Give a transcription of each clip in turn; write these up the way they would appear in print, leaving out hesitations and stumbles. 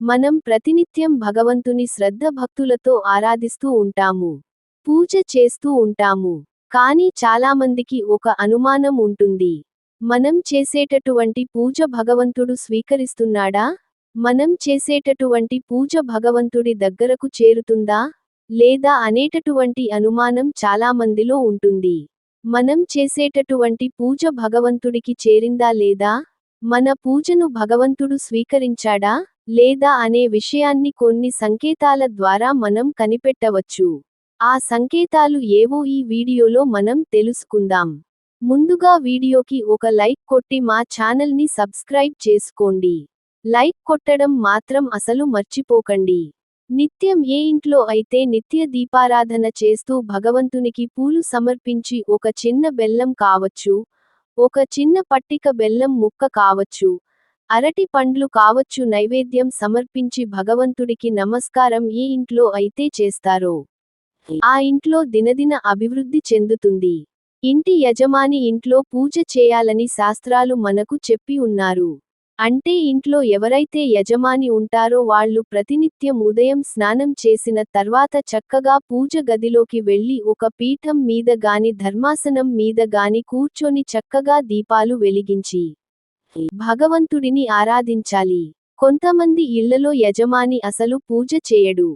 మనం ప్రతినిత్యం భగవంతుని శ్రద్ధ భక్తులతో ఆరాధిస్తూ ఉంటాము. పూజ చేస్తూ ఉంటాము. కానీ చాలామందికి ఒక అనుమానం ఉంటుంది. మనం చేసేటటువంటి పూజ భగవంతుడు స్వీకరిస్తున్నాడా? మనం చేసేటటువంటి పూజ భగవంతుడి దగ్గరకు చేరుతుందా? లేదా అనేటటువంటి అనుమానం చాలామందిలో ఉంటుంది. మనం చేసేటటువంటి పూజ భగవంతుడికి చేరిందా లేదా? మన పూజను భగవంతుడు స్వీకరించాడా? లేదా అనే విషయాన్ని కొన్ని సంకేతాల ద్వారా మనం కనిపెట్టవచ్చు. ఆ సంకేతాలు ఏవో ఈ వీడియోలో మనం తెలుసుకుందాం. ముందుగా వీడియోకి ఒక లైక్ కొట్టి మా ఛానల్ని సబ్స్క్రైబ్ చేసుకోండి. లైక్ కొట్టడం మాత్రం అసలు మర్చిపోకండి. నిత్యం ఏ ఇంట్లో అయితే నిత్య దీపారాధన చేస్తూ భగవంతునికి పూలు సమర్పించి ఒక చిన్న బెల్లం కావచ్చు, ఒక చిన్న పట్టిక బెల్లం ముక్క కావచ్చు, అరటి పండ్లు కావచ్చు నైవేద్యం సమర్పించి భగవంతుడికి నమస్కారం ఏ ఇంట్లో అయితే చేస్తారో ఆ ఇంట్లో దినదిన అభివృద్ధి చెందుతుంది. ఇంటి యజమాని ఇంట్లో పూజ చేయాలని శాస్త్రాలు మనకు చెప్పి ఉన్నారు. అంటే ఇంట్లో ఎవరైతే యజమాని ఉంటారో వాళ్ళు ప్రతినిత్యం ఉదయం స్నానం చేసిన తర్వాత చక్కగా పూజ గదిలోకి వెళ్లి ఒక పీఠం మీద గాని ధర్మాసనం మీద గాని కూర్చొని చక్కగా దీపాలు వెలిగించి భగవంతుడిని ఆరాధించాలి. కొంతమంది ఇళ్లలో యజమాని అసలు పూజ చేయడు.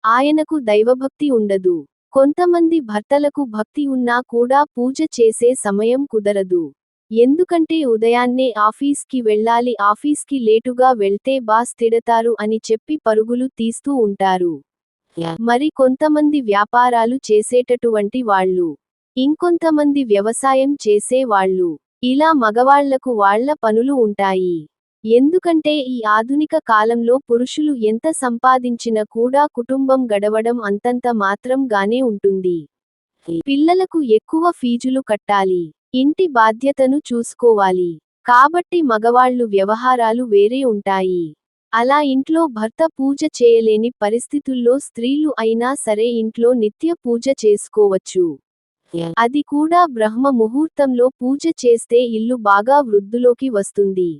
ఆయనకు దైవభక్తి ఉండదు. కొంతమంది భర్తలకు భక్తి ఉన్నా కూడా పూజ చేసే సమయం కుదరదు. ఎందుకంటే ఉదయాన్నే ఆఫీస్కి వెళ్ళాలి, ఆఫీస్కి లేటుగా వెళ్తే బాస్ తిడతారు అని చెప్పి పరుగులు తీస్తూ ఉంటారు. మరి కొంతమంది వ్యాపారాలు చేసేటటువంటి వాళ్ళు, ఇంకొంతమంది వ్యవసాయం చేసే వాళ్ళు, ఇలా మగవాళ్లకు వాళ్ళ పనులు ఉంటాయి. ఎందుకంటే ఈ ఆధునిక కాలంలో పురుషులు ఎంత సంపాదించినా కూడా కుటుంబం గడవడం అంతంత మాత్రం గానే ఉంటుంది. పిల్లలకు ఎక్కువ ఫీజులు కట్టాలి, ఇంటి బాధ్యతను చూసుకోవాలి. కాబట్టి మగవాళ్ళు వ్యవహారాలు వేరే ఉంటాయి. అలా ఇంట్లో భర్త పూజ చేయలేని పరిస్థితుల్లో స్త్రీలు అయినా సరే ఇంట్లో నిత్య పూజ చేసుకోవచ్చు. అది కూడా బ్రహ్మ ముహూర్తంలో పూజ చేస్తే ఇల్లు బాగా వృద్ధిలోకి వస్తుంది.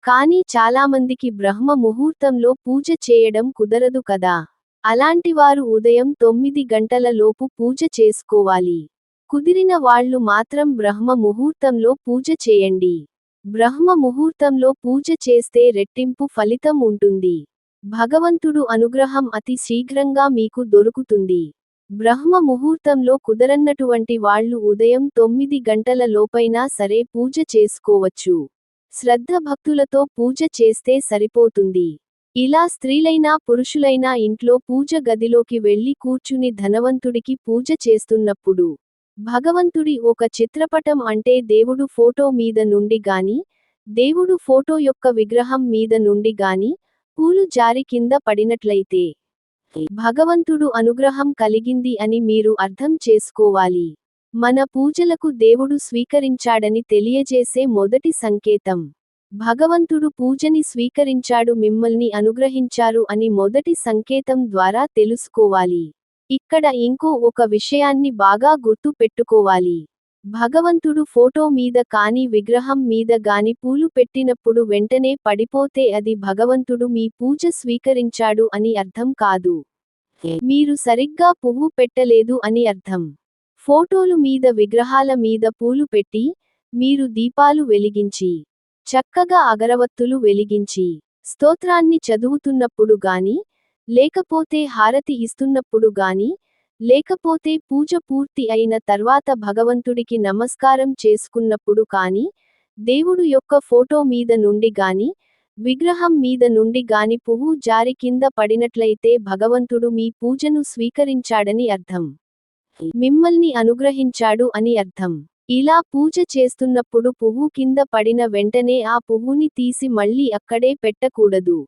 కానీ చాలామందికి బ్రహ్మ ముహూర్తంలో పూజ చేయడం కుదరదు కదా. అలాంటివారు ఉదయం 9 గంటల లోపు పూజ చేసుకోవాలి. కుదిరిన వాళ్ళు మాత్రం బ్రహ్మ ముహూర్తంలో పూజ చేయండి. బ్రహ్మ ముహూర్తంలో పూజ చేస్తే రెట్టింపు ఫలితం ఉంటుంది. భగవంతుడు అనుగ్రహం అతి శీఘ్రంగా మీకు దొరుకుతుంది. బ్రహ్మ ముహూర్తంలో కుదరన్నటువంటి వాళ్ళు ఉదయం 9 గంటల లోపైనా సరే పూజ చేసుకోవచ్చు. శ్రద్ధ భక్తులతో పూజ చేస్తే సరిపోతుంది. ఇలా స్త్రీలైనా పురుషులైనా ఇంట్లో పూజ గదిలోకి వెళ్లి కూర్చుని ధనవంతుడికి పూజ చేస్తున్నప్పుడు భగవంతుడి ఒక చిత్రపటం అంటే దేవుడు ఫోటో మీద నుండి గాని, దేవుడు ఫోటో యొక్క విగ్రహం మీద నుండి గాని పూలు జారి కింద పడినట్లయితే భగవంతుడు అనుగ్రహం కలిగింది అని మీరు అర్థం చేసుకోవాలి. మన పూజలకు దేవుడు స్వీకరించాడని తెలియజేసే మొదటి సంకేతం. భగవంతుడు పూజని స్వీకరించాడు, మిమ్మల్ని అనుగ్రహించారు అని మొదటి సంకేతం ద్వారా తెలుసుకోవాలి. ఇక్కడ ఇంకో ఒక విషయాన్ని బాగా గుర్తు పెట్టుకోవాలి. భగవంతుడు ఫోటో మీద కాని విగ్రహం మీద గాని పూలు పెట్టినప్పుడు వెంటనే పడిపోతే అది భగవంతుడు మీ పూజ స్వీకరించాడు అని అర్థం కాదు. మీరు సరిగ్గా పువ్వు పెట్టలేదు అని అర్థం. ఫోటోలు మీద విగ్రహాల మీద పూలు పెట్టి, మీరు దీపాలు వెలిగించి, చక్కగా అగరవత్తులు వెలిగించి, స్తోత్రాన్ని చదువుతున్నప్పుడు గాని, లేకపోతే హారతి ఇస్తున్నప్పుడు గాని, లేకపోతే పూజ పూర్తి అయిన తర్వాత భగవంతుడికి నమస్కారం చేసుకున్నప్పుడు కాని, దేవుడు యొక్క ఫోటో మీద నుండి గాని, విగ్రహం మీద నుండి గాని పువ్వు జారి కింద పడినట్లయితే భగవంతుడు మీ పూజను స్వీకరించాడని అర్థం. మిమ్మల్ని అనుగ్రహించాడు అని అర్థం. ఇలా పూజ చేస్తున్నప్పుడు పువ్వు కింద పడిన వెంటనే ఆ పువ్వుని తీసి మళ్ళీ అక్కడే పెట్టకూడదు.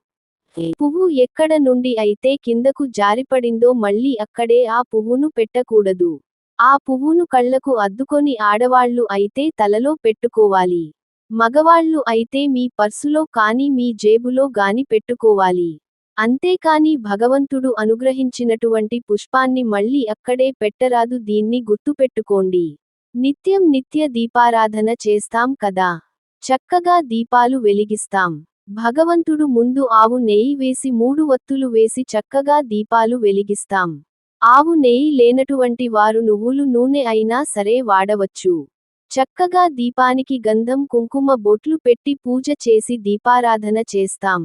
పువ్వు ఎక్కడ నుండి అయితే కిందకు జారిపడిందో మళ్ళీ అక్కడే ఆ పువ్వును పెట్టకూడదు. ఆ పువ్వును కళ్లకు అద్దుకొని ఆడవాళ్లు అయితే తలలో పెట్టుకోవాలి. మగవాళ్లు అయితే మీ పర్సులో కానీ మీ జేబులో గాని పెట్టుకోవాలి. అంతేకాని భగవంతుడు అనుగ్రహించినటువంటి పుష్పాన్ని మళ్ళీ అక్కడే పెట్టరాదు. దీన్ని గుర్తుపెట్టుకోండి. నిత్యం నిత్య దీపారాధన చేస్తాం కదా. చక్కగా దీపాలు వెలిగిస్తాం. భగవంతుడు ముందు ఆవు నెయ్యి వేసి 3 వత్తులు వేసి చక్కగా దీపాలు వెలిగిస్తాం. ఆవు నెయ్యి లేనటువంటి వారు నువ్వులు నూనె అయినా సరే వాడవచ్చు. చక్కగా దీపానికి గంధం కుంకుమ బొట్లు పెట్టి పూజ చేసి దీపారాధన చేస్తాం.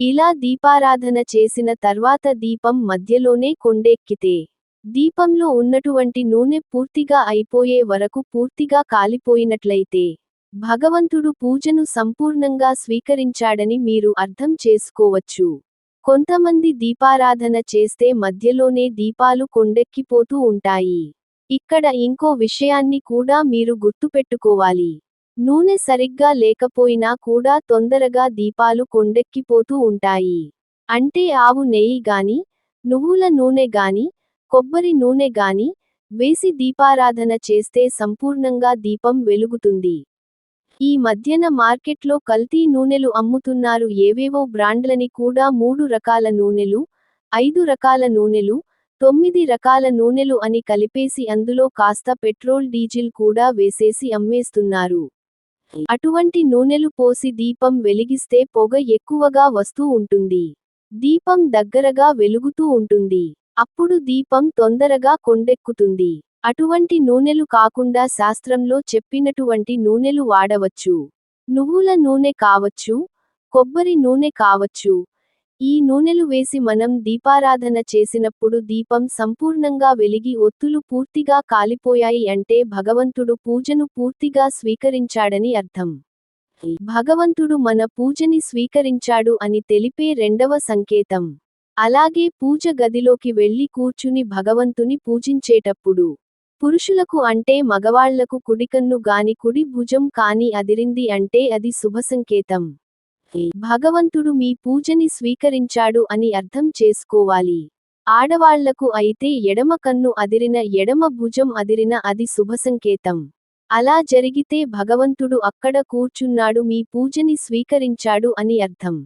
ఇలా దీపారాధన చేసిన తర్వాత దీపం మధ్యలోనే కొండెక్కితే దీపంలో ఉన్నటువంటి నూనె పూర్తిగా అయిపోయే వరకు పూర్తిగా కాలిపోయినట్లయితే భగవంతుడు పూజను సంపూర్ణంగా స్వీకరించాడని మీరు అర్థం చేసుకోవచ్చు. కొంతమంది దీపారాధన చేస్తే మధ్యలోనే దీపాలు కొండెక్కిపోతూ ఉంటాయి. ఇక్కడ ఇంకో విషయాన్ని కూడా మీరు గుర్తుపెట్టుకోవాలి. నూనె సరిగ్గా లేకపోయినా కూడా తొందరగా దీపాలు కొండెక్కిపోతూ ఉంటాయి. అంటే ఆవు నెయ్యి గాని, నువ్వుల నూనె గాని, కొబ్బరి నూనె గాని వేసి దీపారాధన చేస్తే సంపూర్ణంగా దీపం వెలుగుతుంది. ఈ మధ్యన మార్కెట్లో కల్తీ నూనెలు అమ్ముతున్నారు. ఏవేవో బ్రాండ్లని కూడా 3 రకాల నూనెలు, 5 రకాల నూనెలు, 9 రకాల నూనెలు అని కలిపేసి అందులో కాస్త పెట్రోల్ డీజిల్ కూడా వేసేసి అమ్మేస్తున్నారు. అటువంటి నూనెలు పోసి దీపం వెలిగిస్తే పొగ ఎక్కువగా వస్తూ ఉంటుంది. దీపం దగ్గరగా వెలుగుతూ ఉంటుంది. అప్పుడు దీపం తొందరగా కొండెక్కుతుంది. అటువంటి నూనెలు కాకుండా శాస్త్రంలో చెప్పినటువంటి నూనెలు వాడవచ్చు. నువ్వుల నూనె కావచ్చు, కొబ్బరి నూనె కావచ్చు. ఈ నూనెలు వేసి మనం దీపారాధన చేసినప్పుడు దీపం సంపూర్ణంగా వెలిగి ఒత్తులు పూర్తిగా కాలిపోయాయి అంటే భగవంతుడు పూజను పూర్తిగా స్వీకరించాడని అర్థం. భగవంతుడు మన పూజని స్వీకరించాడు అని తెలిపే రెండవ సంకేతం. అలాగే పూజ గదిలోకి వెళ్లి కూర్చుని భగవంతుని పూజించేటప్పుడు పురుషులకు అంటే మగవాళ్లకు కుడికన్ను గాని కుడి భుజం కాని అదిరింది అంటే అది శుభసంకేతం. భగవంతుడు మీ పూజని స్వీకరించాడు అని అర్థం చేసుకోవాలి. ఆడవాళ్లకు అయితే ఎడమ కన్ను అదిరిన ఎడమ భుజం అదిరిన అది శుభసంకేతం. అలా జరిగితే భగవంతుడు అక్కడ కూర్చున్నాడు మీ పూజని స్వీకరించాడు అని అర్థం.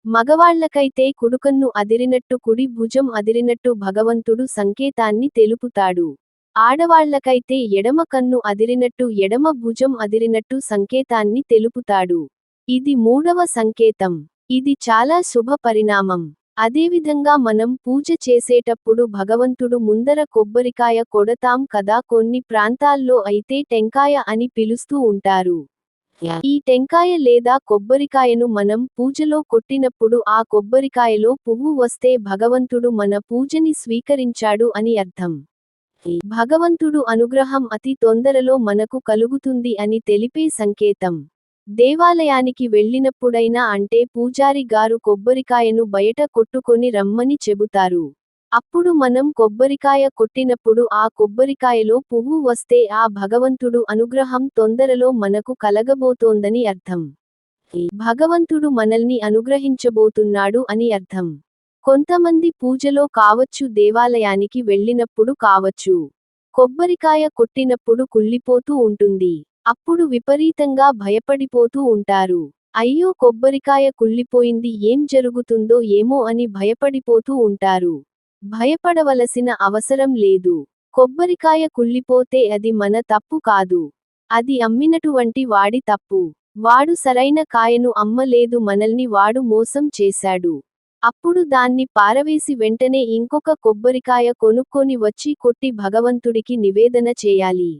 మగవాళ్లకైతే కుడికన్ను అదిరినట్టు కుడి భుజం అదిరినట్టు భగవంతుడు సంకేతాన్ని తెలుపుతాడు. ఆడవాళ్లకైతే ఎడమ కన్ను అదిరినట్టు ఎడమ భుజం అదిరినట్టు సంకేతాన్ని తెలుపుతాడు. ఇది 3వ సంకేతం. ఇది చాలా శుభ పరిణామం. అదేవిధంగా మనం పూజ చేసేటప్పుడు భగవంతుడు ముందర కొబ్బరికాయ కొడతాం కదా. కొన్ని ప్రాంతాల్లో అయితే టెంకాయ అని పిలుస్తూ ఉంటారు. ఈ టెంకాయ లేదా కొబ్బరికాయను మనం పూజలో కొట్టినప్పుడు ఆ కొబ్బరికాయలో పువ్వు వస్తే భగవంతుడు మన పూజని స్వీకరించాడు అని అర్థం. భగవంతుడు అనుగ్రహం అతి తొందరలో మనకు కలుగుతుంది అని తెలిపే సంకేతం. దేవాలయానికి వెళ్ళినప్పుడైనా అంటే పూజారి గారు కొబ్బరికాయను బయట కొట్టుకొని రమ్మని చెబుతారు. అప్పుడు మనం కొబ్బరికాయ కొట్టినప్పుడు ఆ కొబ్బరికాయలో పువ్వు వస్తే ఆ భగవంతుడు అనుగ్రహం తొందరలో మనకు కలగబోతోందని అర్థం. భగవంతుడు మనల్ని అనుగ్రహించబోతున్నాడు అని అర్థం. కొంతమంది పూజలో కావచ్చు దేవాలయానికి వెళ్ళినప్పుడు కావచ్చు కొబ్బరికాయ కొట్టినప్పుడు కుళ్ళిపోతూ ఉంటుంది. అప్పుడు విపరీతంగా భయపడిపోతూ ఉంటారు. అయ్యో కొబ్బరికాయ కుళ్ళిపోయింది ఏం జరుగుతుందో ఏమో అని భయపడిపోతూ ఉంటారు. భయపడవలసిన అవసరం లేదు. కొబ్బరికాయ కుళ్ళిపోతే అది మన తప్పు కాదు. అది అమ్మినటువంటి వాడి తప్పు. వాడు సరైన కాయను అమ్మలేదు మనల్ని వాడు మోసం చేశాడు. అప్పుడు దాన్ని పారవేసి వెంటనే ఇంకొక కొబ్బరికాయ కొనుక్కొని వచ్చి కొట్టి భగవంతుడికి నివేదన చేయాలి.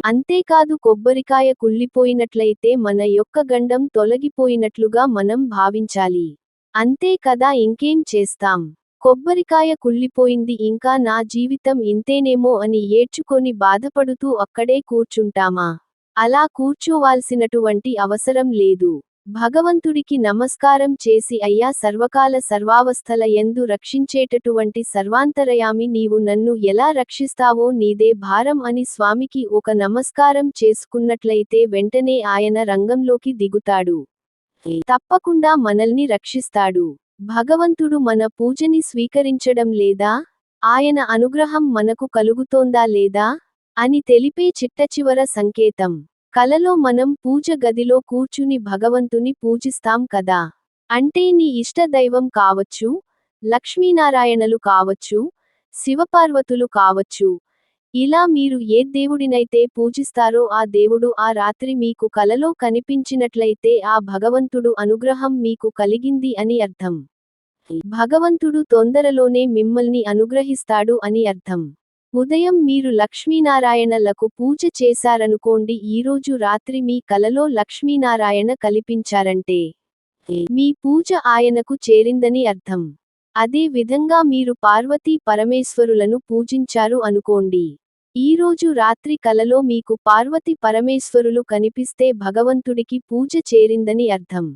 అంతేకాదు కొబ్బరికాయ కుళ్ళిపోయినట్లయితే మన యొక్క గండం తొలగిపోయినట్లుగా మనం భావించాలి. అంతే కదా ఇంకేం చేస్తాం. కొబ్బరికాయ కుళ్ళిపోయింది ఇంకా నా జీవితం ఇంతేనేమో అని ఏడ్చుకొని బాధపడుతూ అక్కడే కూర్చుంటామా? అలా కూర్చోవాల్సినటువంటి అవసరం లేదు. భగవంతుడికి నమస్కారం చేసి అయ్యా సర్వకాల సర్వావస్థల యందు రక్షించేటటువంటి సర్వాంతరయామి నీవు నన్ను ఎలా రక్షిస్తావో నీదే భారం అని స్వామికి ఒక నమస్కారం చేసుకున్నట్లయితే వెంటనే ఆయన రంగంలోకి దిగుతాడు. తప్పకుండా మనల్ని రక్షిస్తాడు. భగవంతుడు మన పూజని స్వీకరించడం లేదా? ఆయన అనుగ్రహం మనకు కలుగుతోందా లేదా? అని తెలిపే చిట్టచివర సంకేతం. కలలో మనం పూజ గదిలో కూర్చుని భగవంతుని పూజిస్తాం కదా. అంటే నీ ఇష్ట దైవం కావచ్చు, లక్ష్మీనారాయణలు కావచ్చు, శివపార్వతులు కావచ్చు, ఇలా మీరు ఏ దేవుడినైతే పూజిస్తారో ఆ దేవుడు ఆ రాత్రి మీకు కలలో కనిపించినట్లయితే ఆ భగవంతుడు అనుగ్రహం మీకు కలిగింది అని అర్థం. భగవంతుడు తొందరలోనే మిమ్మల్ని అనుగ్రహిస్తాడు అని అర్థం. ఉదయం మీరు లక్ష్మీనారాయణలకు పూజ చేశారనుకోండి, ఈరోజు రాత్రి మీ కలలో లక్ష్మీనారాయణ కల్పించారంటే మీ పూజ ఆయనకు చేరిందని అర్థం. అదే విధంగా మీరు పార్వతీ పరమేశ్వరులను పూజించారు అనుకోండి, ఈరోజు రాత్రి కలలో మీకు పార్వతి పరమేశ్వరులు కనిపిస్తే భగవంతుడికి పూజ చేరిందని అర్థం.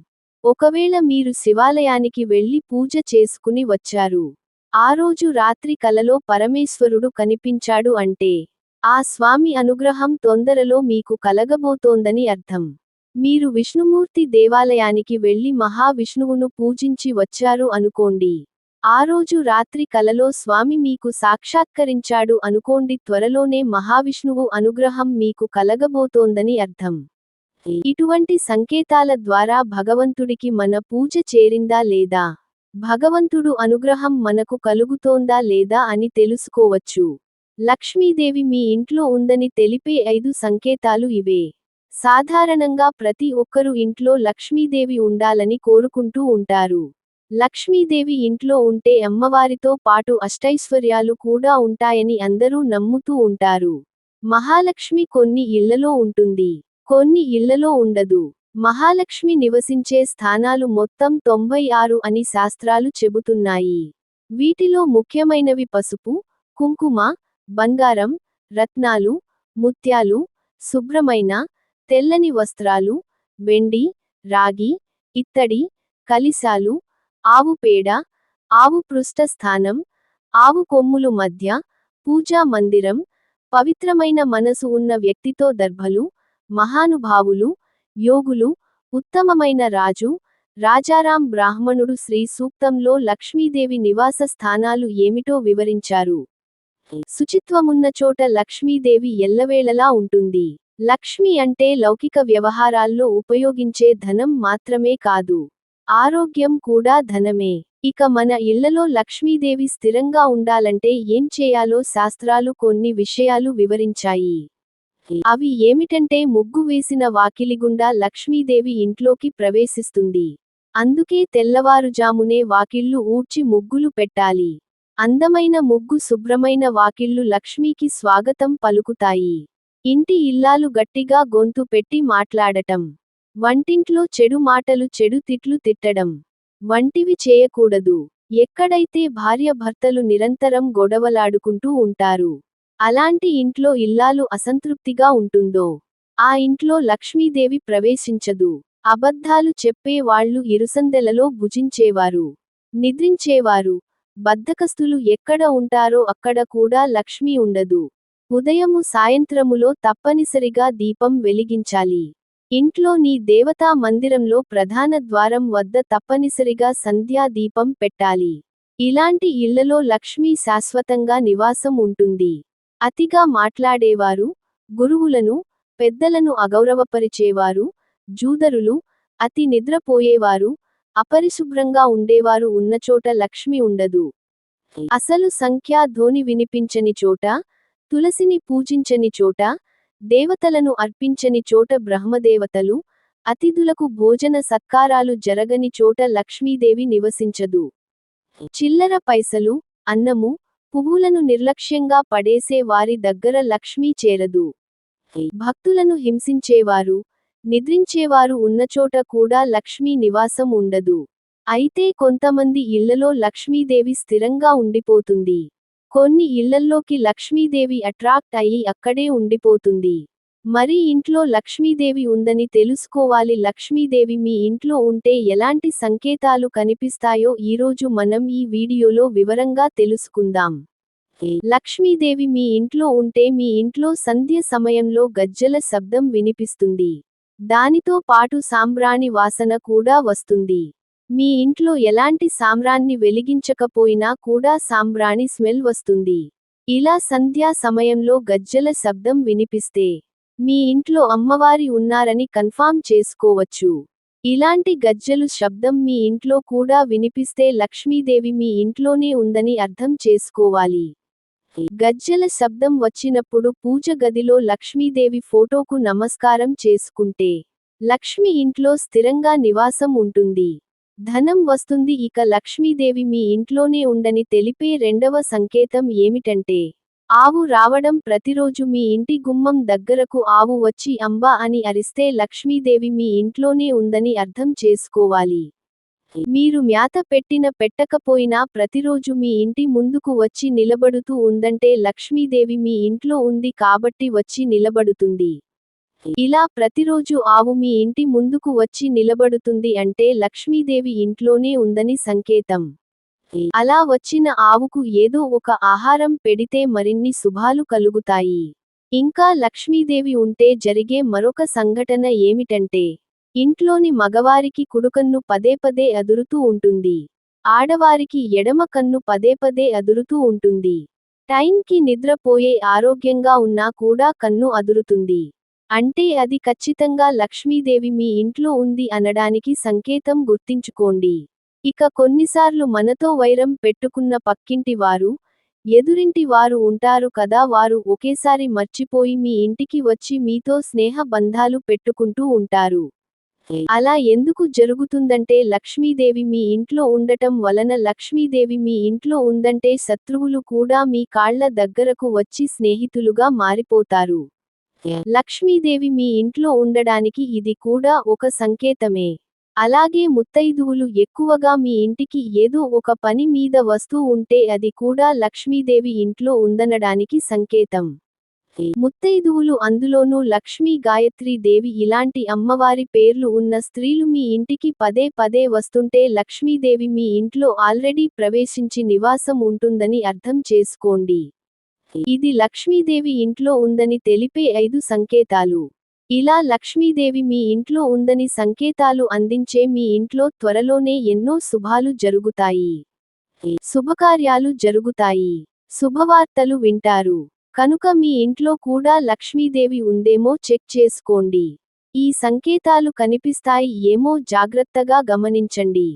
ఒకవేళ మీరు శివాలయానికి వెళ్లి పూజ చేసుకుని వచ్చారు, ఆ రోజు రాత్రి కలలో పరమేశ్వరుడు కనిపించాడు అంటే ఆ స్వామి అనుగ్రహం తొందరలో మీకు కలగబోతోందని అర్థం. మీరు విష్ణుమూర్తి దేవాలయానికి వెళ్లి మహావిష్ణువును పూజించి వచ్చారు అనుకోండి, ఆ రోజు రాత్రి కలలో స్వామి మీకు సాక్షాత్కరించాడు అనుకోండి, త్వరలోనే మహావిష్ణువు అనుగ్రహం మీకు కలగబోతోందని అర్థం. ఇటువంటి సంకేతాల ద్వారా భగవంతుడికి మన పూజ చేరిందా లేదా, భగవంతుడు అనుగ్రహం మనకు కలుగుతోందా లేదా అని తెలుసుకోవచ్చు. లక్ష్మీదేవి మీ ఇంట్లో ఉందని తెలిపే 5 సంకేతాలు ఇవే. సాధారణంగా ప్రతి ఒక్కరు ఇంట్లో లక్ష్మీదేవి ఉండాలని కోరుకుంటూ ఉంటారు. లక్ష్మీదేవి ఇంట్లో ఉంటే అమ్మవారితో పాటు అష్టైశ్వర్యాలు కూడా ఉంటాయని అందరూ నమ్ముతూ ఉంటారు. మహాలక్ష్మి కొన్ని ఇళ్లలో ఉంటుంది, కొన్ని ఇళ్లలో ఉండదు. మహాలక్ష్మి నివసించే స్థానాలు మొత్తం 96 అని శాస్త్రాలు చెబుతున్నాయి. వీటిలో ముఖ్యమైనవి పసుపు, కుంకుమ, బంగారం, రత్నాలు, ముత్యాలు, శుభ్రమైన తెల్లని వస్త్రాలు, వెండి, రాగి, ఇత్తడి, కలిశాలు, ఆవు పేడ, ఆవు పృష్ఠ స్థానం, ఆవు కొమ్ములు మధ్య, పూజా మందిరం, పవిత్రమైన మనసు ఉన్న వ్యక్తితో దర్భలు, మహానుభావులు, యోగులు, ఉత్తమమైన రాజు, రాజారాం బ్రాహ్మణుడు శ్రీ సూక్తంలో లక్ష్మీదేవి నివాస స్థానాలు ఏమిటో వివరించారు. శుచిత్వమున్న చోట లక్ష్మీదేవి ఎల్లవేళలా ఉంటుంది. లక్ష్మి అంటే లౌకిక వ్యవహారాల్లో ఉపయోగించే ధనం మాత్రమే కాదు, ఆరోగ్యం కూడా ధనమే. ఇక మన ఇళ్లలో లక్ష్మీదేవి స్థిరంగా ఉండాలంటే ఏం చేయాలో శాస్త్రాలు కొన్ని విషయాలు వివరించాయి. అవి ఏమిటంటే, ముగ్గు వేసిన వాకిలి గుండా లక్ష్మీదేవి ఇంట్లోకి ప్రవేశిస్తుంది. అందుకే తెల్లవారుజామునే వాకిళ్లు ఊడ్చి ముగ్గులు పెట్టాలి. అందమైన ముగ్గు, శుభ్రమైన వాకిళ్లు లక్ష్మీకి స్వాగతం పలుకుతాయి. ఇంటి ఇల్లాలు గట్టిగా గొంతు పెట్టి మాట్లాడటం, వంటింట్లో చెడు మాటలు, చెడు తిట్లు తిట్టడం వంటివి చేయకూడదు. ఎక్కడైతే భార్య భర్తలు నిరంతరం గొడవలాడుకుంటూ ఉంటారు, అలాంటి ఇంట్లో ఇల్లాలు అసంతృప్తిగా ఉంటుందో ఆ ఇంట్లో లక్ష్మీదేవి ప్రవేశించదు. అబద్ధాలు చెప్పే వాళ్ళు ఇరుసందెలలో భుజించేవారు, నిద్రించేవారు, బద్ధకస్తులు ఎక్కడ ఉంటారో అక్కడ కూడా లక్ష్మి ఉండదు. ఉదయము సాయంత్రములో తప్పనిసరిగా దీపం వెలిగించాలి. ఇంట్లో నీ దేవతా మందిరంలో ప్రధాన ద్వారం వద్ద తప్పనిసరిగా సంధ్యా దీపం పెట్టాలి. ఇలాంటి ఇళ్లలో లక్ష్మీ శాశ్వతంగా నివాసం ఉంటుంది. అతిగా మాట్లాడేవారు, గురువులను, పెద్దలను అగౌరవపరిచేవారు, జూదరులు, అతి నిద్రపోయేవారు, అపరిశుభ్రంగా ఉండేవారు ఉన్నచోట లక్ష్మి ఉండదు. అసలు సంఖ్యా ధ్వని వినిపించని చోట, తులసిని పూజించని చోట, దేవతలను అర్పించని చోట, బ్రహ్మదేవతలు, అతిథులకు భోజన సత్కారాలు జరగని చోట లక్ష్మీదేవి నివసించదు. చిల్లర పైసలు, అన్నము, పువ్వులను నిర్లక్ష్యంగా పడేసే వారి దగ్గర లక్ష్మీ చేరదు. భక్తులను హింసించేవారు, నిద్రించేవారు ఉన్నచోట కూడా లక్ష్మీ నివాసం ఉండదు. అయితే కొంతమంది ఇళ్లలో లక్ష్మీదేవి స్థిరంగా ఉండిపోతుంది. కొన్ని ఇళ్లల్లోకి లక్ష్మీదేవి అట్రాక్ట్ అయ్యి అక్కడే ఉండిపోతుంది. మరి ఇంట్లో లక్ష్మీదేవి ఉందని తెలుసుకోవాలి. లక్ష్మీదేవి మీ ఇంట్లో ఉంటే ఎలాంటి సంకేతాలు కనిపిస్తాయో ఈరోజు మనం ఈ వీడియోలో వివరంగా తెలుసుకుందాం. లక్ష్మీదేవి మీ ఇంట్లో ఉంటే మీ ఇంట్లో సంధ్య సమయంలో గజ్జెల శబ్దం వినిపిస్తుంది. దానితో పాటు సాంబ్రాణి వాసన కూడా వస్తుంది. మీ ఇంట్లో ఎలాంటి సాంబ్రాన్ని వెలిగించకపోయినా కూడా సాంబ్రాణి స్మెల్ వస్తుంది. ఇలా సంధ్యా సమయంలో గజ్జెల శబ్దం వినిపిస్తే మీ ఇంట్లో అమ్మవారి ఉన్నారని కన్ఫామ్ చేసుకోవచ్చు. ఇలాంటి గజ్జెలు శబ్దం మీ ఇంట్లో కూడా వినిపిస్తే లక్ష్మీదేవి మీ ఇంట్లోనే ఉందని అర్థం చేసుకోవాలి. గజ్జెల శబ్దం వచ్చినప్పుడు పూజ గదిలో లక్ష్మీదేవి ఫోటోకు నమస్కారం చేసుకుంటే లక్ష్మి ఇంట్లో స్థిరంగా నివాసం ఉంటుంది. ధనం వస్తుంది. ఇక లక్ష్మీదేవి మీ ఇంట్లోనే ఉండని తెలిపే రెండవ సంకేతం ఏమిటంటే ఆవు రావడం. ప్రతిరోజు మీ ఇంటి గుమ్మం దగ్గరకు ఆవు వచ్చి అంబా అని అరిస్తే లక్ష్మీదేవి మీ ఇంట్లోనే ఉందని అర్థం చేసుకోవాలి. మీరు మ్యాత పెట్టకపోయినా ప్రతిరోజు మీ ఇంటి ముందుకు వచ్చి నిలబడుతూ ఉందంటే లక్ష్మీదేవి మీ ఇంట్లో ఉంది కాబట్టి వచ్చి నిలబడుతుంది. ఇలా ప్రతిరోజు ఆవు మీ ఇంటి ముందుకు వచ్చి నిలబడుతుంది అంటే లక్ష్మీదేవి ఇంట్లోనే ఉందని సంకేతం. అలా వచ్చిన ఆవుకు ఏదో ఒక ఆహారం పెడితే మరిన్ని శుభాలు కలుగుతాయి. ఇంకా లక్ష్మీదేవి ఉంటే జరిగే మరొక సంఘటన ఏమిటంటే ఇంట్లోని మగవారికి కుడికన్ను పదే అదురుతూ ఉంటుంది. ఆడవారికి ఎడమ కన్ను పదే అదురుతూ ఉంటుంది. టైంకి నిద్రపోయే ఆరోగ్యంగా ఉన్నా కూడా కన్ను అదురుతుంది. అంటే అది ఖచ్చితంగా లక్ష్మీదేవి మీ ఇంట్లో ఉంది అనడానికి సంకేతం. గుర్తించుకోండి. ఇక కొన్నిసార్లు మనతో వైరం పెట్టుకున్న పక్కింటి వారు, ఎదురింటి వారు ఉంటారు కదా, వారు ఒకేసారి మర్చిపోయి మీ ఇంటికి వచ్చి మీతో స్నేహ బంధాలు పెట్టుకుంటూ ఉంటారు. అలా ఎందుకు జరుగుతుందంటే లక్ష్మీదేవి మీ ఇంట్లో ఉండటం వలన. లక్ష్మీదేవి మీ ఇంట్లో ఉందంటే శత్రువులు కూడా మీ కాళ్ల దగ్గరకు వచ్చి స్నేహితులుగా మారిపోతారు. లక్ష్మీదేవి మీ ఇంట్లో ఉండడానికి ఇది కూడా ఒక సంకేతమే. అలాగే ముత్తైదువులు ఎక్కువగా మీ ఇంటికి ఏదో ఒక పని మీద వస్తూ ఉంటే అది కూడా లక్ష్మీదేవి ఇంట్లో ఉందనడానికి సంకేతం. ముత్తైదువులు, అందులోనూ లక్ష్మీ, గాయత్రీ దేవి ఇలాంటి అమ్మవారి పేర్లు ఉన్న స్త్రీలు మీ ఇంటికి పదే వస్తుంటే లక్ష్మీదేవి మీ ఇంట్లో ఆల్రెడీ ప్రవేశించి నివాసం ఉంటుందని అర్థం చేసుకోండి. ఇది లక్ష్మీదేవి ఇంట్లో ఉందని తెలిపే 5 సంకేతాలు. ఇలా లక్ష్మీదేవి మీ ఇంట్లో ఉందని సంకేతాలు అందించే మీ ఇంట్లో త్వరలోనే ఎన్నో శుభాలు జరుగుతాయి. శుభకార్యాలు జరుగుతాయి. శుభవార్తలు వింటారు. కనుక మీ ఇంట్లో కూడా లక్ష్మీదేవి ఉందేమో చెక్ చేసుకోండి. ఈ సంకేతాలు కనిపిస్తాయి ఏమో జాగ్రత్తగా గమనించండి.